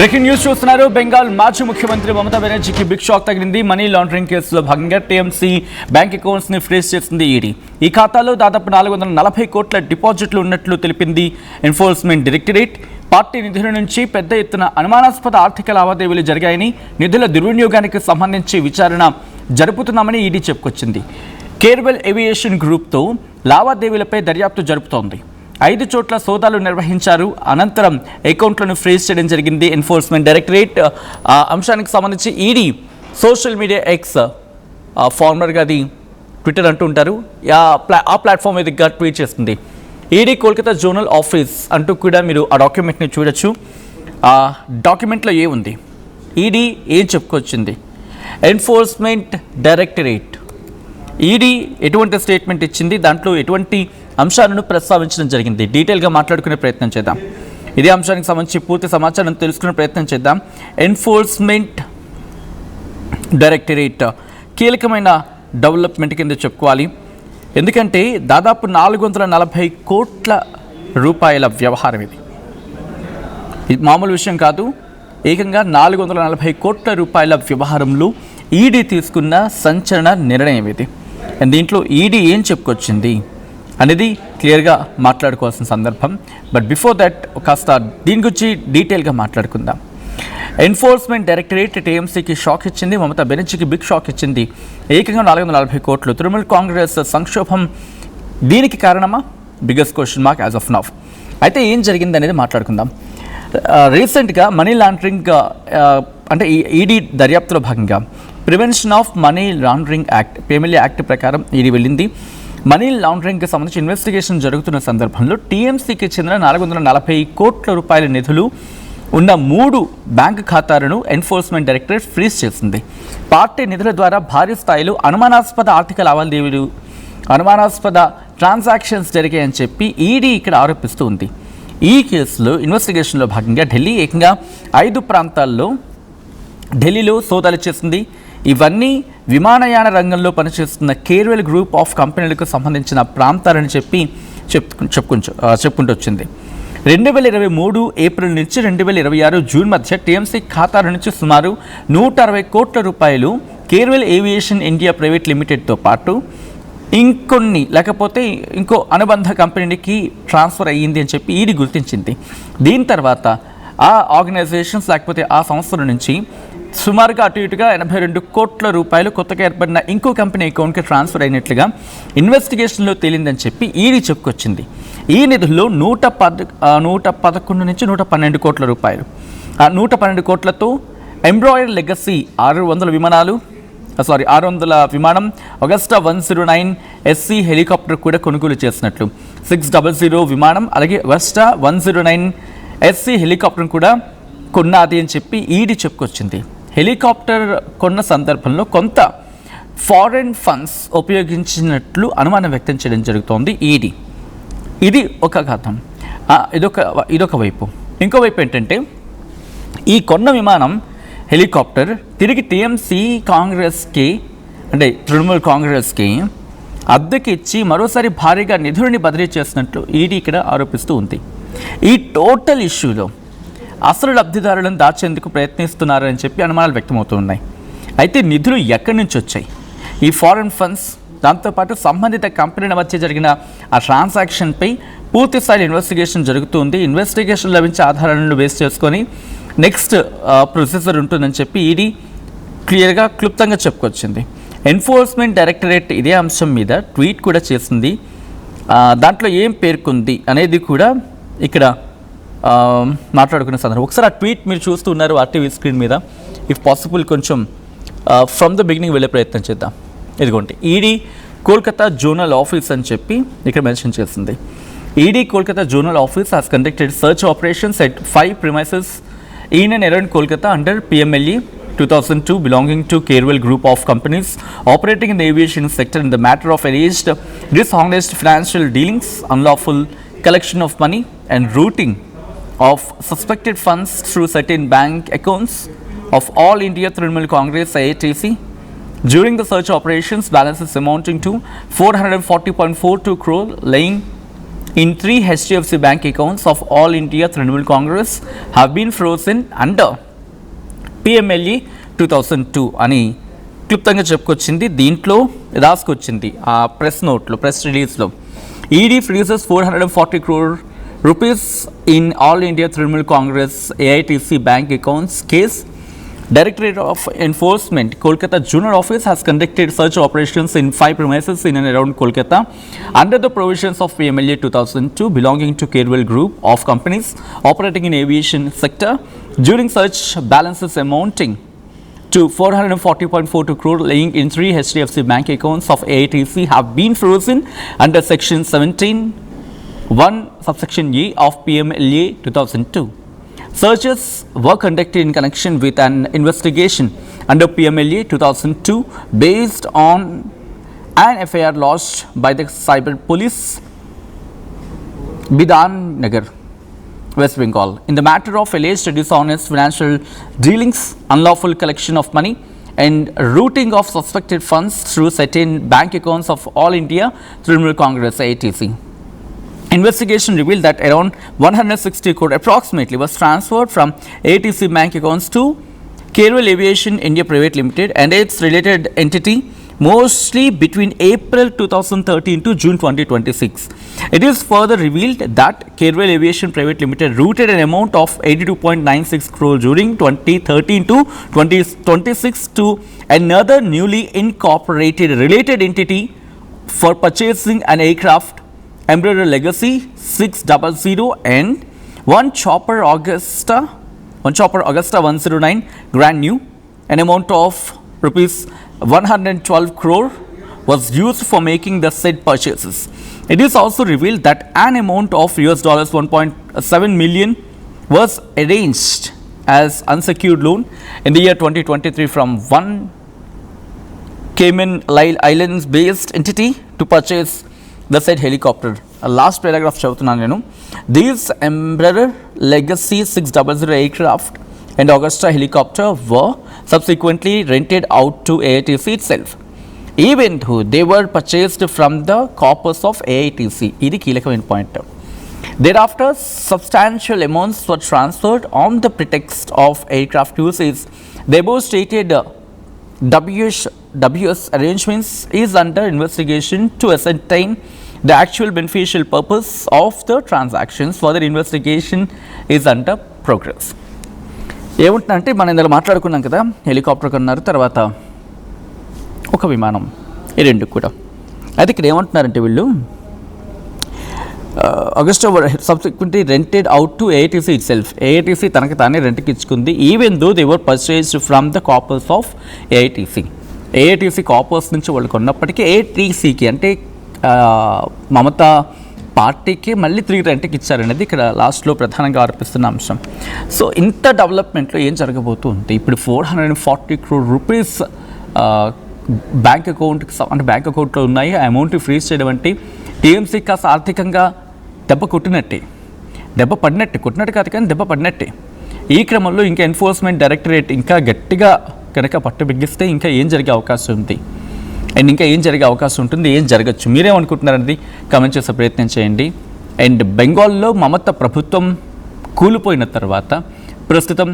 Breaking news చూస్తున్నారు. బెంగాల్ మాజీ ముఖ్యమంత్రి మమతా బెనర్జీకి బిగ్ షాక్ తగిలింది. మనీ లాండరింగ్ కేసులో భాగంగా టీఎంసీ బ్యాంక్ అకౌంట్స్ ని ఫ్రీజ్ చేసింది ఈడీ. ఈ ఖాతాలో దాదాపు 440 కోట్ల డిపాజిట్లు ఉన్నట్లు తెలిపింది ఎన్ఫోర్స్మెంట్ డైరెక్టరేట్. పార్టీ నిధుల నుంచి పెద్ద ఎత్తున అనుమానాస్పద ఆర్థిక లావాదేవీలు జరిగాయని, నిధుల దుర్వినియోగానికి సంబంధించి విచారణ జరుపుతున్నామని ఈడీ చెప్పుకొచ్చింది. కేర్వెల్ ఏవియేషన్ గ్రూప్తో లావాదేవీలపై దర్యాప్తు జరుపుతోంది. 5 చోట్ల సోదాలు నిర్వహించారు. అనంతరం అకౌంట్లను ఫ్రీజ్ చేయడం జరిగింది ఎన్ఫోర్స్మెంట్ డైరెక్టరేట్. అంశానికి సంబంధించి ఈడీ సోషల్ మీడియా ఎక్స్ ఫార్మర్గా అది ట్విట్టర్ అంటూ ఉంటారు, ఆ ప్లాట్ఫామ్ మీదుగా ట్వీట్ చేస్తుంది. ఈడీ కోల్కతా జోనల్ ఆఫీస్ అంటూ కూడా మీరు ఆ డాక్యుమెంట్ని చూడొచ్చు. ఆ డాక్యుమెంట్లో ఏముంది, ఈడీ ఏం చెప్పుకొచ్చింది, ఎన్ఫోర్స్మెంట్ డైరెక్టరేట్ ఈడీ ఎటువంటి స్టేట్మెంట్ ఇచ్చింది, దాంట్లో ఎటువంటి అంశాలను ప్రస్తావించడం జరిగింది, డీటెయిల్గా మాట్లాడుకునే ప్రయత్నం చేద్దాం. ఇదే అంశానికి సంబంధించి పూర్తి సమాచారం తెలుసుకునే ప్రయత్నం చేద్దాం. ఎన్ఫోర్స్మెంట్ డైరెక్టరేట్ కీలకమైన డెవలప్మెంట్ కింద చెప్పుకోవాలి. ఎందుకంటే దాదాపు 440 కోట్ల రూపాయల వ్యవహారం ఇది మామూలు విషయం కాదు. ఏకంగా 440 కోట్ల రూపాయల వ్యవహారంలో ఈడీ తీసుకున్న సంచలన నిర్ణయం ఇది. దీంట్లో ఈడీ ఏం చెప్పుకొచ్చింది అనేది క్లియర్గా మాట్లాడుకోవాల్సిన సందర్భం. బట్ బిఫోర్ దట్ కాస్త దీని గురించి డీటెయిల్గా మాట్లాడుకుందాం. ఎన్ఫోర్స్మెంట్ డైరెక్టరేట్ టీఎంసీకి షాక్ ఇచ్చింది, మమతా బెనర్జీకి బిగ్ షాక్ ఇచ్చింది. ఏకంగా 440 కోట్లు. తృణమూల్ కాంగ్రెస్ సంక్షోభం దీనికి కారణమా? Biggest question mark as of now. అయితే ఏం జరిగింది అనేది మాట్లాడుకుందాం. రీసెంట్గా మనీ లాండరింగ్ అంటే ఈడీ దర్యాప్తులో భాగంగా prevention of money laundering act, PMLA act ప్రకారం ఈడీ వెళ్ళింది. మనీ లాండరింగ్కి సంబంధించి ఇన్వెస్టిగేషన్ జరుగుతున్న సందర్భంలో టీఎంసీకి చెందిన 440 కోట్ల రూపాయల నిధులు ఉన్న 3 బ్యాంకు ఖాతాలను ఎన్ఫోర్స్మెంట్ డైరెక్టరేట్ ఫ్రీజ్ చేసింది. పార్టీ నిధుల ద్వారా భారీ స్థాయిలో అనుమానాస్పద ఆర్థిక లావాదేవీలు, అనుమానాస్పద ట్రాన్సాక్షన్స్ జరిగాయని చెప్పి ఈడీ ఇక్కడ ఆరోపిస్తూ ఉంది. ఈ కేసులో ఇన్వెస్టిగేషన్లో భాగంగా ఢిల్లీ ఏకంగా 5 ప్రాంతాల్లో ఢిల్లీలో సోదాలు చేసింది. ఇవన్నీ విమానయాన రంగంలో పనిచేస్తున్న కేర్వెల్ గ్రూప్ ఆఫ్ కంపెనీలకు సంబంధించిన ప్రాంతాలని చెప్పుకుంటూ వచ్చింది. 2023 ఏప్రిల్ నుంచి 2026 జూన్ మధ్య టీఎంసీ ఖాతాల నుంచి సుమారు 160 కోట్ల రూపాయలు కేర్వెల్ ఏవియేషన్ ఇండియా ప్రైవేట్ లిమిటెడ్తో పాటు ఇంకో అనుబంధ కంపెనీకి ట్రాన్స్ఫర్ అయ్యింది అని చెప్పి ఈడీ గుర్తించింది. దీని తర్వాత ఆ ఆర్గనైజేషన్స్ లేకపోతే ఆ సంస్థల నుంచి సుమారుగా అటు ఇటుగా 82 కోట్ల రూపాయలు కొత్తగా ఏర్పడిన ఇంకో కంపెనీ అకౌంట్కి ట్రాన్స్ఫర్ అయినట్లుగా ఇన్వెస్టిగేషన్లో తేలిందని చెప్పి ఈడీ చెప్పుకొచ్చింది. ఈ నిధుల్లో 111 నుంచి 112 కోట్ల రూపాయలు, ఆ 112 కోట్లతో ఎంబ్రాయిడర్ లెగసీ 600 విమానం, అగస్టా 109 SC హెలికాప్టర్ కూడా కొనుగోలు చేసినట్లు, 600 విమానం అలాగే అగస్టా 109 SC హెలికాప్టర్ కూడా కొన్నది అని చెప్పి ఈడీ చెప్పుకొచ్చింది. హెలికాప్టర్ కొన్న సందర్భంలో కొంత ఫారెన్ ఫండ్స్ ఉపయోగించినట్లు అనుమానం వ్యక్తం చేయడం జరుగుతోంది ఈడీ. ఇది ఒక కథం. ఇదొక వైపు. ఇంకో వైపు ఏంటంటే ఈ కొన్న విమానం, హెలికాప్టర్ తిరిగి టీఎంసీ కాంగ్రెస్కి అంటే తృణమూల్ కాంగ్రెస్కి అద్దెకి ఇచ్చి మరోసారి భారీగా నిధులని బదిలీ చేసినట్లు ఈడీ ఇక్కడ ఆరోపిస్తూ ఉంది. ఈ టోటల్ ఇష్యూలో అసలు లబ్ధిదారులను దాచేందుకు ప్రయత్నిస్తున్నారని చెప్పి అనుమానాలు వ్యక్తమవుతూ ఉన్నాయి. అయితే నిధులు ఎక్కడి నుంచి వచ్చాయి, ఈ ఫారెన్ ఫండ్స్, దాంతోపాటు సంబంధిత కంపెనీల మధ్య జరిగిన ఆ ట్రాన్సాక్షన్పై పూర్తి స్థాయి ఇన్వెస్టిగేషన్ జరుగుతుంది. ఇన్వెస్టిగేషన్ లభించే ఆధారాలను బేస్ చేసుకొని నెక్స్ట్ ప్రొసీజర్ ఉంటుందని చెప్పి ఈడీ క్లియర్గా క్లుప్తంగా చెప్పుకొచ్చింది. ఎన్ఫోర్స్మెంట్ డైరెక్టరేట్ ఇదే అంశం మీద ట్వీట్ కూడా చేసింది. దాంట్లో ఏం పేర్కొంది అనేది కూడా ఇక్కడ మాట్లాడుకునే సందర్భం. ఒకసారి ఆ ట్వీట్ మీరు చూస్తూ ఉన్నారు ఆర్టీవీ స్క్రీన్ మీద. ఇఫ్ పాసిబుల్ కొంచెం ఫ్రమ్ ద బిగినింగ్ వెళ్ళే ప్రయత్నం చేద్దాం. ఇదిగోండి, ఈడీ కోల్కతా జోనల్ ఆఫీస్ అని చెప్పి ఇక్కడ మెన్షన్ చేసింది. ED Kolkata zonal office has conducted search operations at 5 premises in and around Kolkata under PMLE 2002 belonging to Kerwell Group of companies operating in the aviation sector in the matter of alleged dishonest financial dealings, unlawful collection of money and routing of suspected funds through certain bank accounts of All India Trinamool Congress AITC. During the search operations, balances amounting to 440.42 crore lying in 3 HDFC bank accounts of All India Trinamool Congress have been frozen under PMLA 2002 అని క్లుప్తంగా చెప్పుకొచ్చింది. దీంట్లో రాసుకొచ్చింది ఆ press నోట్లో, press రిలీజ్లో, ED freezes 440 crore rupees in All India Trinamool Congress AITC bank accounts case. Directorate of Enforcement Kolkata Junior Office has conducted search operations in 5 premises in and around Kolkata under the provisions of PMLA 2002 belonging to Kerwell Group of companies operating in aviation sector. During such, balances amounting to 440.42 crore laying in 3 HDFC bank accounts of AITC have been frozen under section 17(1) subsection E of PMLA 2002. Searches were conducted in connection with an investigation under PMLA 2002 based on an FIR lodged by the Cyber Police, Bidan Nagar, West Bengal, in the matter of alleged dishonest financial dealings, unlawful collection of money, and routing of suspected funds through certain bank accounts of All India Trinamool Congress AITC. Investigation revealed that around 160 crore approximately was transferred from AITC bank accounts to Kerwell Aviation India Private Limited and its related entity, mostly between April 2013 to June 2026. It is further revealed that Kerwell Aviation Private Limited routed an amount of 82.96 crore during 2013 to 2026 to another newly incorporated related entity for purchasing an aircraft Embraer Legacy 600 and one Chopper Augusta 109 Grand New. An amount of rupees 112 crore was used for making the said purchases. It is also revealed that an amount of $1.7 million was arranged as unsecured loan in the year 2023 from one Cayman Islands based entity to purchase the said helicopter. Last paragraph చదువుతున్నాను నేను. These Embraer Legacy 600 aircraft and Augusta helicopter were subsequently rented out to AITC itself, even though they were purchased from the corpus of AITC. ఇది కీలకమైన point. Thereafter, substantial amounts were transferred on the pretext of aircraft usage. The above stated WS arrangements is under investigation to ascertain the actual beneficial purpose of the transactions. Further investigation is under progress. ఏముంటుందంటే మనం ఇందులో మాట్లాడుకున్నాం కదా, helicopter కొన్నారు, తర్వాత ఒక విమానం, ఈ రెండు కూడా. అయితే ఇక్కడ ఏమంటున్నారంటే వీళ్ళు Augusta were subsequently rented out to AITC itself. AITC తనకి తానే రెంట్కి ఇచ్చుకుంది, even though they were purchased from the coppers of AITC. AITC coppers నుంచి వాళ్ళు కొన్నప్పటికీ AITCకి అంటే మమతా పార్టీకి మళ్ళీ 3 రెంట్కి ఇచ్చారనేది ఇక్కడ లాస్ట్లో ప్రధానంగా ఆరోపిస్తున్న అంశం. సో ఇంత డెవలప్మెంట్లో ఏం జరగబోతుంది? ఇప్పుడు 440 crore రూపీస్ బ్యాంక్ అకౌంట్కి అంటే బ్యాంక్ అకౌంట్లో ఉన్నాయి. ఆ అమౌంట్ ఫ్రీజ్ చేయడం అంటే టీఎంసీ కాస్త ఆర్థికంగా దెబ్బ కొట్టినట్టే, దెబ్బ పడినట్టే, కొట్టినట్టు కాదు కానీ దెబ్బ పడినట్టే. ఈ క్రమంలో ఇంకా ఎన్ఫోర్స్మెంట్ డైరెక్టరేట్ ఇంకా గట్టిగా కనుక పట్టు బిగిస్తే ఇంకా ఏం జరిగే అవకాశం ఉంది అండ్ ఇంకా ఏం జరిగే అవకాశం ఉంటుంది, ఏం జరగచ్చు, మీరేమనుకుంటున్నారనేది కామెంట్ చేసే ప్రయత్నం చేయండి. అండ్ బెంగాల్లో మమతా ప్రభుత్వం కూలిపోయిన తర్వాత ప్రస్తుతం